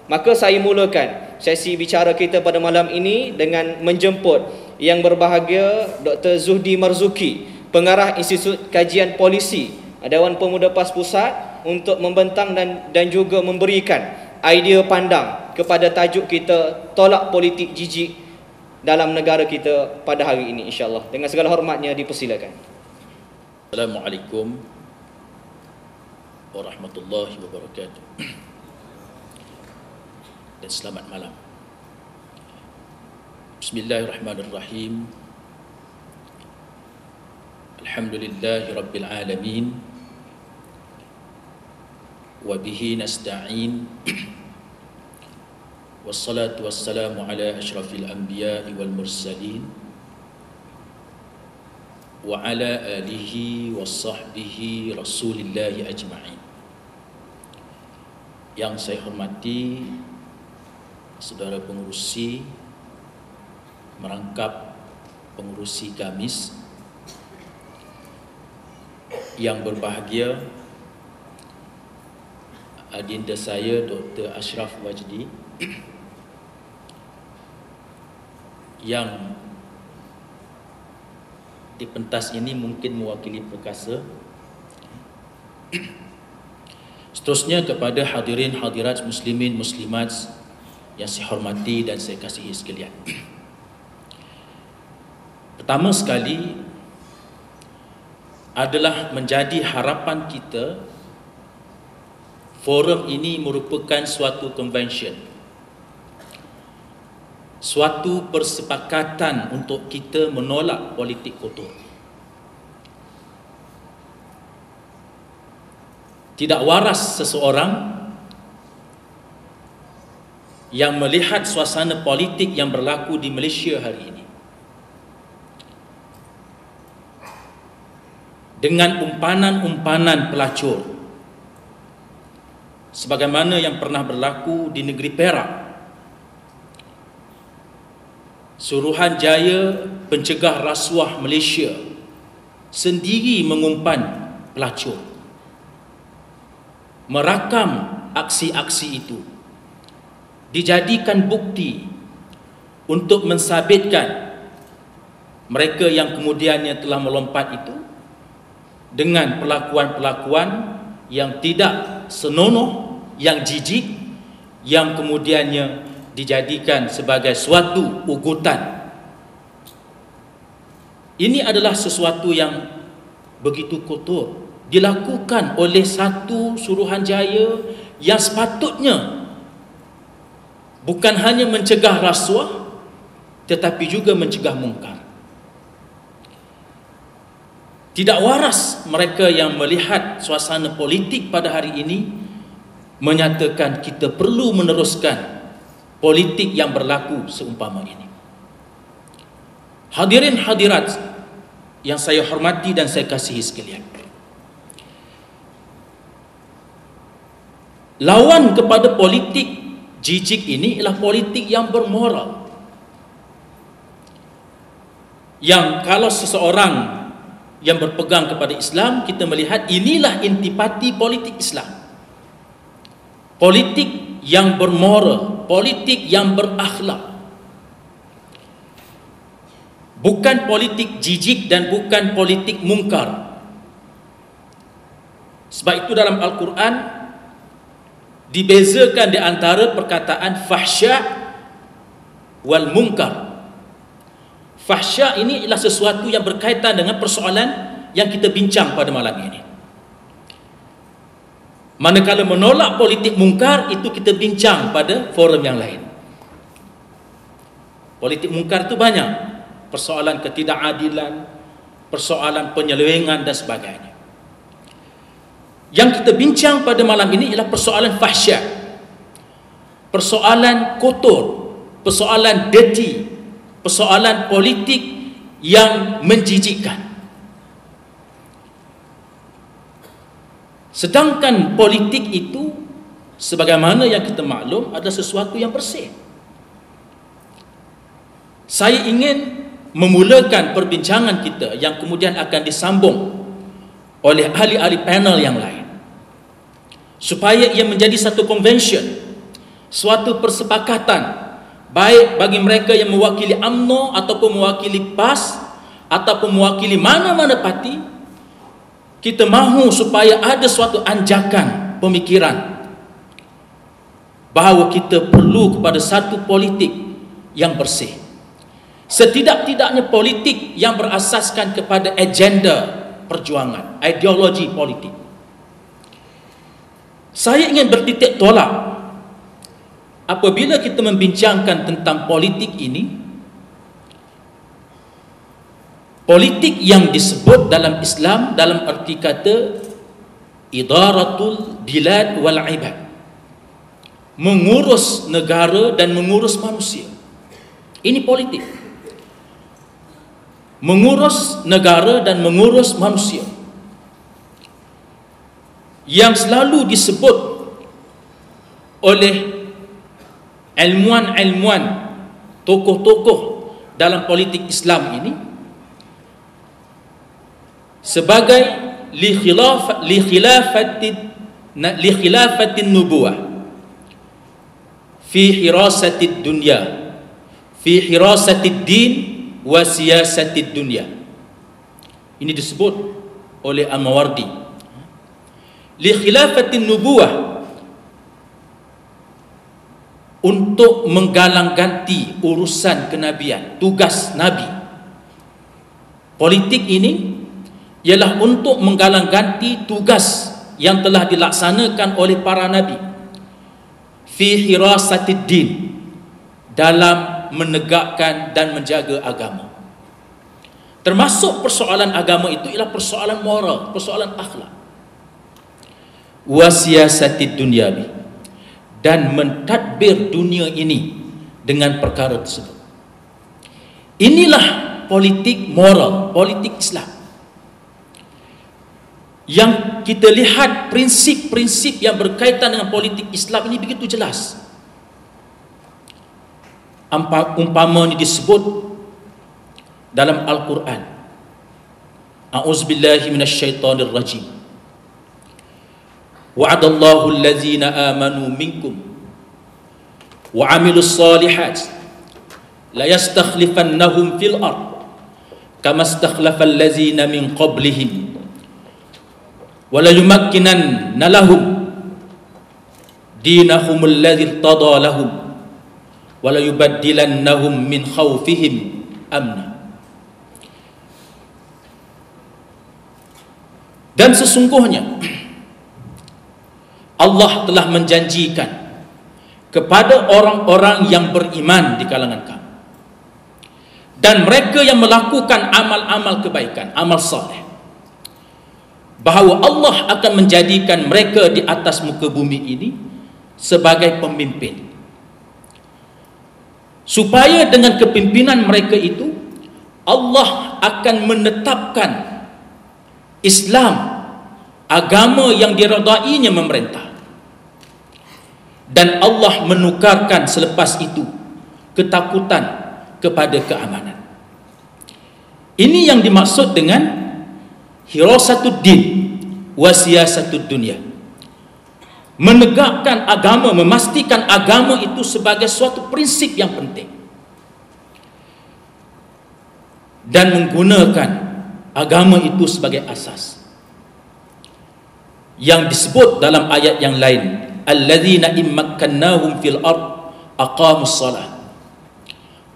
Maka saya mulakan sesi bicara kita pada malam ini dengan menjemput yang berbahagia Dr. Zuhdi Marzuki, Pengarah Institut Kajian Polisi Dewan Pemuda PAS Pusat, untuk membentang dan juga memberikan idea pandang kepada tajuk kita, tolak politik jijik dalam negara kita pada hari ini, insya-Allah. Dengan segala hormatnya dipersilakan. Assalamualaikum warahmatullahi wabarakatuh. Dan selamat malam. Bismillahirrahmanirrahim. Alhamdulillahi rabbil alamin. Wa bihi nasta'in. Wassalatu wassalamu ala asyrafil anbiya'i wal mursalin wa ala alihi wa sahbihi rasulillahi ajma'in. Yang saya hormati saudara pengurusi merangkap pengurusi Gamis, yang berbahagia adinda saya Dr. Ashraf Wajdi, yang di pentas ini mungkin mewakili perkasa. Seterusnya kepada hadirin hadirat muslimin muslimat yang saya hormati dan saya kasihi sekalian. Pertama sekali adalah menjadi harapan kita forum ini merupakan suatu convention, suatu persepakatan untuk kita menolak politik kotor. Tidak waras seseorang yang melihat suasana politik yang berlaku di Malaysia hari ini dengan umpanan-umpanan pelacur sebagaimana yang pernah berlaku di negeri Perak. Suruhanjaya Pencegah Rasuah Malaysia sendiri mengumpan pelacur, merakam aksi-aksi itu, dijadikan bukti untuk mensabitkan mereka yang kemudiannya telah melompat itu dengan perlakuan-perlakuan yang tidak senonoh, yang jijik, yang kemudiannya dijadikan sebagai suatu ugutan. Ini adalah sesuatu yang begitu kotor dilakukan oleh satu suruhanjaya yang sepatutnya bukan hanya mencegah rasuah tetapi juga mencegah mungkar. Tidak waras mereka yang melihat suasana politik pada hari ini menyatakan kita perlu meneruskan politik yang berlaku seumpama ini. Hadirin hadirat yang saya hormati dan saya kasihi sekalian, lawan kepada politik jijik ini ialah politik yang bermoral, yang kalau seseorang yang berpegang kepada Islam, kita melihat inilah intipati politik Islam, politik yang bermoral, politik yang berakhlak, bukan politik jijik dan bukan politik mungkar. Sebab itu dalam Al-Quran dibezakan di antara perkataan fahsya wal munkar. Fahsya ini ialah sesuatu yang berkaitan dengan persoalan yang kita bincang pada malam ini. Manakala menolak politik mungkar, itu kita bincang pada forum yang lain. Politik mungkar itu banyak, persoalan ketidakadilan, persoalan penyelewengan dan sebagainya. Yang kita bincang pada malam ini ialah persoalan fahsya, persoalan kotor, persoalan dirty, persoalan politik yang menjijikkan. Sedangkan politik itu sebagaimana yang kita maklum adalah sesuatu yang bersih. Saya ingin memulakan perbincangan kita yang kemudian akan disambung oleh ahli-ahli panel yang lain, supaya ia menjadi satu convention, suatu persepakatan, baik bagi mereka yang mewakili UMNO ataupun mewakili PAS ataupun mewakili mana-mana parti, kita mahu supaya ada suatu anjakan pemikiran bahawa kita perlu kepada satu politik yang bersih. Setidak-tidaknya politik yang berasaskan kepada agenda perjuangan, ideologi politik. Saya ingin bertitik tolak apabila kita membincangkan tentang politik ini, politik yang disebut dalam Islam dalam arti kata idaratul bilad wal ibad, mengurus negara dan mengurus manusia. Ini politik. Mengurus negara dan mengurus manusia, yang selalu disebut oleh ilmuwan-ilmuwan, tokoh-tokoh dalam politik Islam ini sebagai li khilafatin nubuwah fi hirasatid dunya, fi hirasatid din wa siyasatid dunya. Ini disebut oleh Al-Mawardi. Li khilafatin nubuwah, untuk menggalang ganti urusan kenabian, tugas Nabi. Politik ini ialah untuk menggalang ganti tugas yang telah dilaksanakan oleh para Nabi fi hirasatid din, dalam menegakkan dan menjaga agama. Termasuk persoalan agama itu ialah persoalan moral, persoalan akhlak. Wa siyasatid dunyawi, dan mentadbir dunia ini dengan perkara tersebut. Inilah politik moral, politik Islam. Yang kita lihat prinsip-prinsip yang berkaitan dengan politik Islam ini begitu jelas. Umpamanya disebut dalam Al-Quran, A'udzubillahi minasyaitonir rajim. Wa'adallahu allazina amanu minkum wa 'amilus solihat la yastakhlifannahum fil ard kama istakhlafal ladzina min qablihim wa la yumakkinanna lahum dinahum alladzi irtada lahum wa la yubaddilannahum min khawfihim amna. Dan sesungguhnya Allah telah menjanjikan kepada orang-orang yang beriman di kalangan kamu dan mereka yang melakukan amal-amal kebaikan, amal saleh, bahawa Allah akan menjadikan mereka di atas muka bumi ini sebagai pemimpin, supaya dengan kepimpinan mereka itu Allah akan menetapkan Islam, agama yang diredainya memerintah, dan Allah menukarkan selepas itu ketakutan kepada keamanan. Ini yang dimaksud dengan hirasatud din wa siyasatud dunya. Menegakkan agama, memastikan agama itu sebagai suatu prinsip yang penting, dan menggunakan agama itu sebagai asas, yang disebut dalam ayat yang lain, alladzina immakkannahum fil ard aqamus salah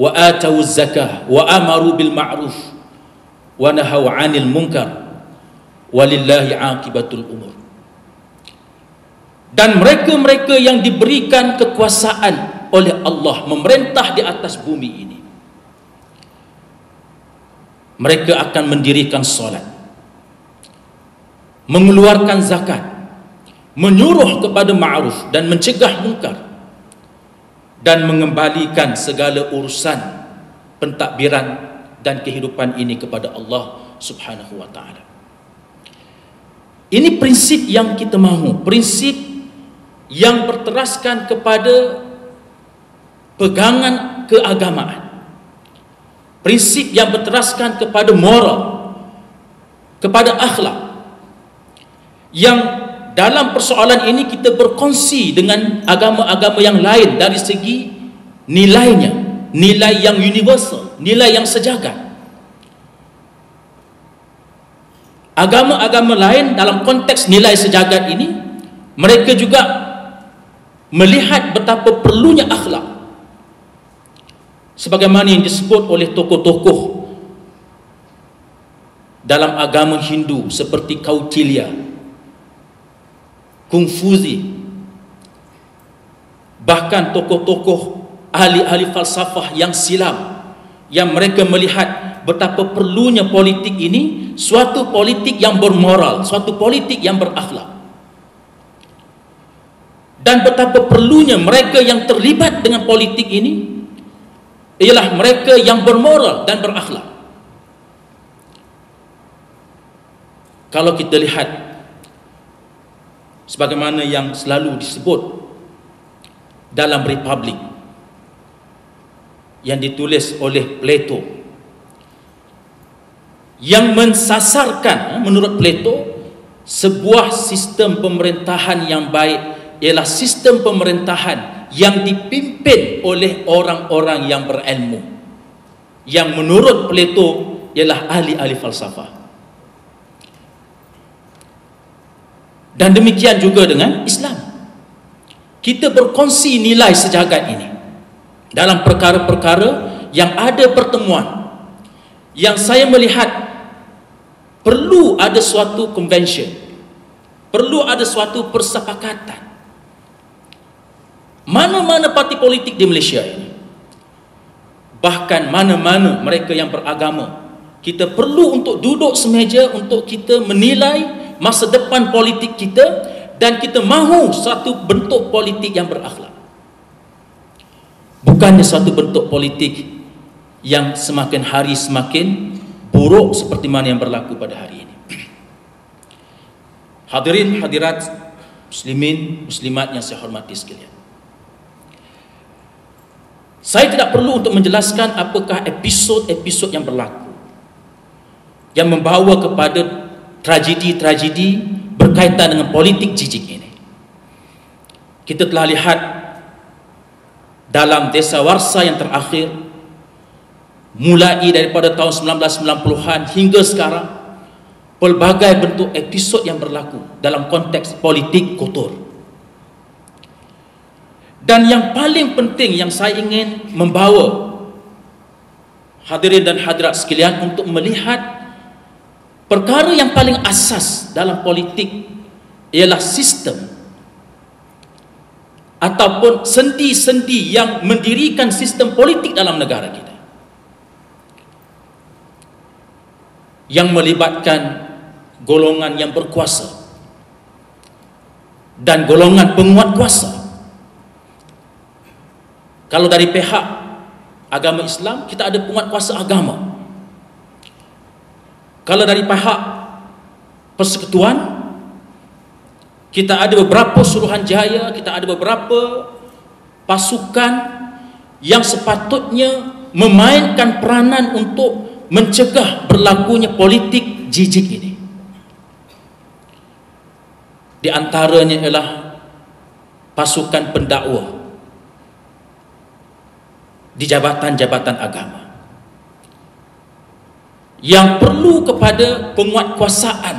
wa atawuz zakah wa amaru bil ma'ruf wa nahaw 'anil munkar walillahi 'aqibatul umur. Dan mereka-mereka yang diberikan kekuasaan oleh Allah memerintah di atas bumi ini, mereka akan mendirikan solat, mengeluarkan zakat, menyuruh kepada ma'ruf dan mencegah munkar, dan mengembalikan segala urusan pentadbiran dan kehidupan ini kepada Allah Subhanahu wa ta'ala. Ini prinsip yang kita mahu, prinsip yang berteraskan kepada pegangan keagamaan, prinsip yang berteraskan kepada moral, kepada akhlak, yang dalam persoalan ini kita berkongsi dengan agama-agama yang lain dari segi nilainya, nilai yang universal, nilai yang sejagat. Agama-agama lain dalam konteks nilai sejagat ini, mereka juga melihat betapa perlunya akhlak, sebagaimana yang disebut oleh tokoh-tokoh dalam agama Hindu seperti Kautilya, Kongfuzi, bahkan tokoh-tokoh ahli-ahli falsafah yang silam, yang mereka melihat betapa perlunya politik ini suatu politik yang bermoral, suatu politik yang berakhlak, dan betapa perlunya mereka yang terlibat dengan politik ini ialah mereka yang bermoral dan berakhlak. Kalau kita lihat sebagaimana yang selalu disebut dalam Republik yang ditulis oleh Plato, yang mensasarkan menurut Plato sebuah sistem pemerintahan yang baik ialah sistem pemerintahan yang dipimpin oleh orang-orang yang berilmu, yang menurut Plato ialah ahli-ahli falsafah. Dan demikian juga dengan Islam. Kita berkongsi nilai sejagat ini dalam perkara-perkara yang ada pertemuan, yang saya melihat perlu ada suatu convention, perlu ada suatu persepakatan. Mana-mana parti politik di Malaysia ini, bahkan mana-mana mereka yang beragama, kita perlu untuk duduk semeja untuk kita menilai masa depan politik kita, dan kita mahu satu bentuk politik yang berakhlak, bukannya satu bentuk politik yang semakin hari semakin buruk seperti mana yang berlaku pada hari ini. Hadirin hadirat muslimin muslimat yang saya hormati sekalian, saya tidak perlu untuk menjelaskan apakah episod-episod yang berlaku yang membawa kepada tragedi-tragedi berkaitan dengan politik jijik ini. Kita telah lihat dalam Desawarsa yang terakhir, mulai daripada tahun 1990-an hingga sekarang, pelbagai bentuk episod yang berlaku dalam konteks politik kotor. Dan yang paling penting yang saya ingin membawa hadirin dan hadirat sekalian untuk melihat perkara yang paling asas dalam politik ialah sistem ataupun sendi-sendi yang mendirikan sistem politik dalam negara kita, yang melibatkan golongan yang berkuasa dan golongan penguat kuasa. Kalau dari pihak agama Islam, kita ada penguat kuasa agama. Kalau dari pihak persekutuan, kita ada beberapa Suruhanjaya, kita ada beberapa pasukan yang sepatutnya memainkan peranan untuk mencegah berlakunya politik jijik ini. Di antaranya ialah pasukan pendakwa di jabatan-jabatan agama, yang perlu kepada penguatkuasaan,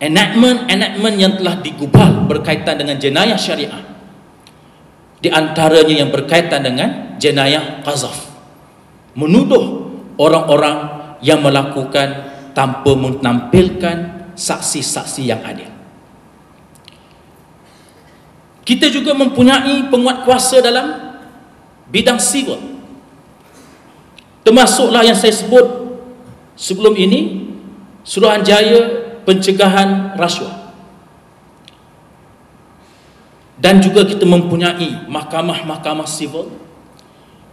enactment yang telah digubal berkaitan dengan jenayah syariah, di antaranya yang berkaitan dengan jenayah qazaf, menuduh orang-orang yang melakukan tanpa menampilkan saksi-saksi yang adil. Kita juga mempunyai penguatkuasa dalam bidang sivil, termasuklah yang saya sebut sebelum ini, Suruhanjaya pencegahan rasuah. Dan juga kita mempunyai mahkamah-mahkamah sivil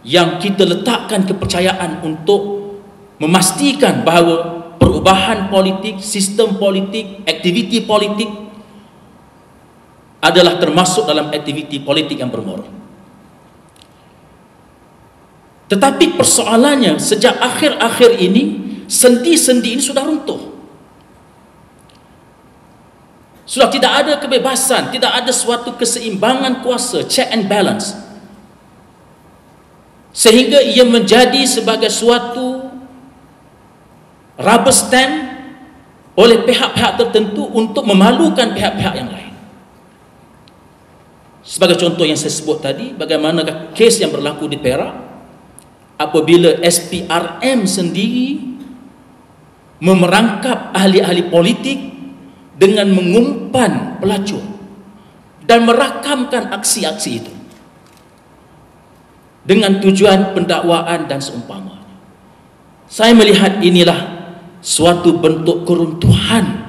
yang kita letakkan kepercayaan untuk memastikan bahawa perubahan politik, sistem politik, aktiviti politik adalah termasuk dalam aktiviti politik yang bermoral. Tetapi persoalannya, sejak akhir-akhir ini, sendi-sendi ini sudah runtuh. Sudah tidak ada kebebasan, tidak ada suatu keseimbangan kuasa, check and balance. Sehingga ia menjadi sebagai suatu rubber stamp oleh pihak-pihak tertentu untuk memalukan pihak-pihak yang lain. Sebagai contoh yang saya sebut tadi, bagaimanakah kes yang berlaku di Perak apabila SPRM sendiri memerangkap ahli-ahli politik dengan mengumpan pelacur dan merakamkan aksi-aksi itu dengan tujuan pendakwaan dan seumpamanya. Saya melihat inilah suatu bentuk keruntuhan.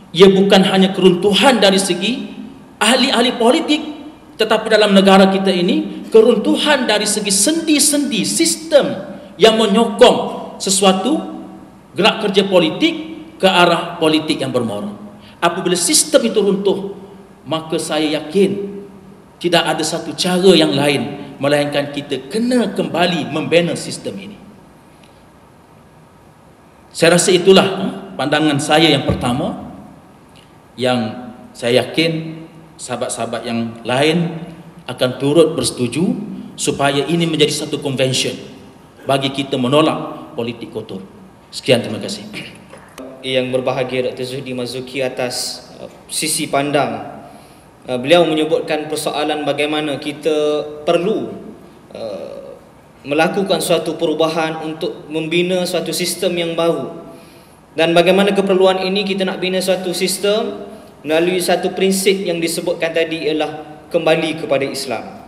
Ia bukan hanya keruntuhan dari segi ahli-ahli politik, tetapi dalam negara kita ini keruntuhan dari segi sendi-sendi sistem yang menyokong sesuatu gerak kerja politik ke arah politik yang bermoral. Apabila sistem itu runtuh, maka saya yakin tidak ada satu cara yang lain melainkan kita kena kembali membina sistem ini. Saya rasa itulah pandangan saya yang pertama, yang saya yakin sahabat-sahabat yang lain akan turut bersetuju supaya ini menjadi satu convention bagi kita menolak politik kotor. Sekian, terima kasih. Yang berbahagia Dr. Zuhdi Marzuki atas sisi pandang. Beliau menyebutkan persoalan bagaimana kita perlu melakukan suatu perubahan untuk membina suatu sistem yang baru. Dan bagaimana keperluan ini kita nak bina suatu sistem melalui satu prinsip yang disebutkan tadi ialah kembali kepada Islam.